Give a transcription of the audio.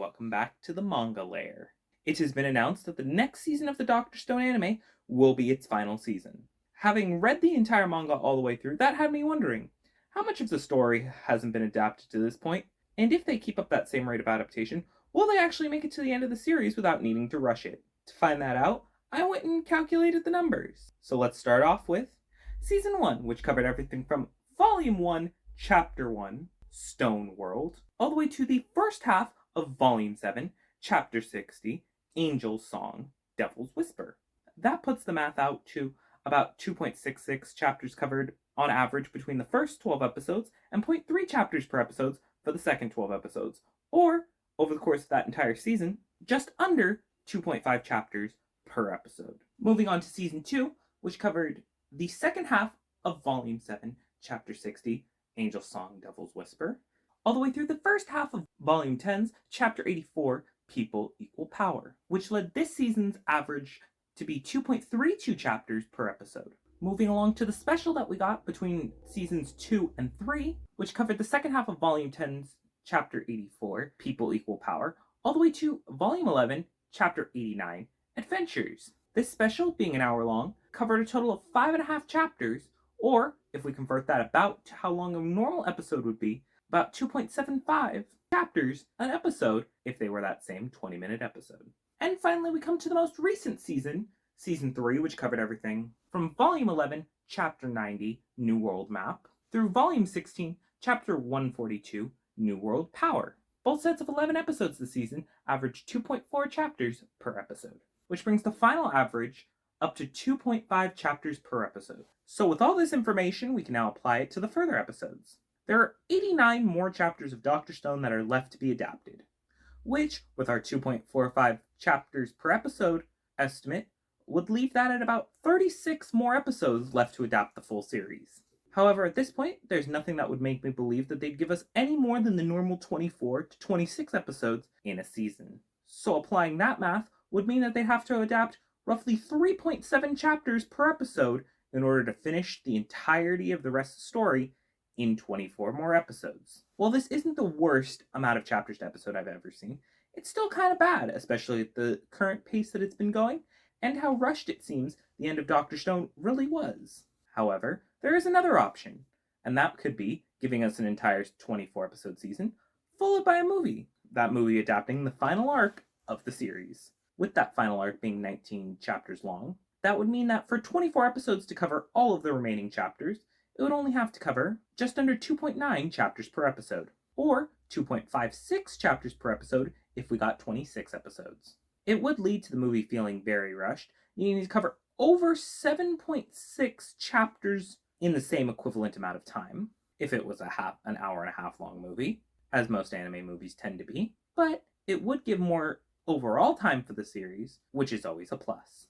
welcome back to the Manga Lair. It has been announced that the next season of the Doctor Stone anime will be its final season. Having read the entire manga all the way through, that had me wondering, how much of the story hasn't been adapted to this point, and if they keep up that same rate of adaptation, will they actually make it to the end of the series without needing to rush it? To find that out, I went and calculated the numbers. So let's start off with Season 1, which covered everything from Volume 1, Chapter 1, Stone World, all the way to the first half of Volume 7, Chapter 60, Angel's Song, Devil's Whisper. That puts the math out to about 2.66 chapters covered on average between the first 12 episodes and zero point 0.3 chapters per episode for the second 12 episodes, or over the course of that entire season, just under 2.5 chapters per episode. Moving on to Season 2, which covered the second half of Volume 7, Chapter 60, Angel's Song, Devil's Whisper, all the way through the first half of Volume 10's Chapter 84, People Equal Power, which led this season's average to be 2.32 chapters per episode. Moving along to the special that we got between Seasons 2 and 3, which covered the second half of Volume 10's Chapter 84, People Equal Power, all the way to Volume 11, Chapter 89, Adventures. This special, being an hour long, covered a total of 5.5 chapters, or, if we convert that about to how long a normal episode would be, about 2.75 chapters an episode if they were that same 20-minute episode. And finally, we come to the most recent season, Season 3, which covered everything from Volume 11, Chapter 90, New World Map, through Volume 16, Chapter 142, New World Power. Both sets of 11 episodes this season averaged 2.4 chapters per episode, which brings the final average up to 2.5 chapters per episode. So with all this information, we can now apply it to the further episodes. There are 89 more chapters of Dr. Stone that are left to be adapted, which, with our 2.45 chapters per episode estimate, would leave that at about 36 more episodes left to adapt the full series. However, at this point, there's nothing that would make me believe that they'd give us any more than the normal 24 to 26 episodes in a season. So applying that math would mean that they'd have to adapt roughly 3.7 chapters per episode in order to finish the entirety of the rest of the story in 24 more episodes. While this isn't the worst amount of chapters to episode I've ever seen, it's still kind of bad, especially at the current pace that it's been going, and how rushed it seems the end of Dr. Stone really was. However, there is another option, and that could be giving us an entire 24 episode season, followed by a movie. That movie adapting the final arc of the series. With that final arc being 19 chapters long, that would mean that for 24 episodes to cover all of the remaining chapters, it would only have to cover just under 2.9 chapters per episode, or 2.56 chapters per episode if we got 26 episodes. It would lead to the movie feeling very rushed, needing to cover over 7.6 chapters in the same equivalent amount of time, if it was an hour and a half long movie, as most anime movies tend to be, but it would give more overall time for the series, which is always a plus.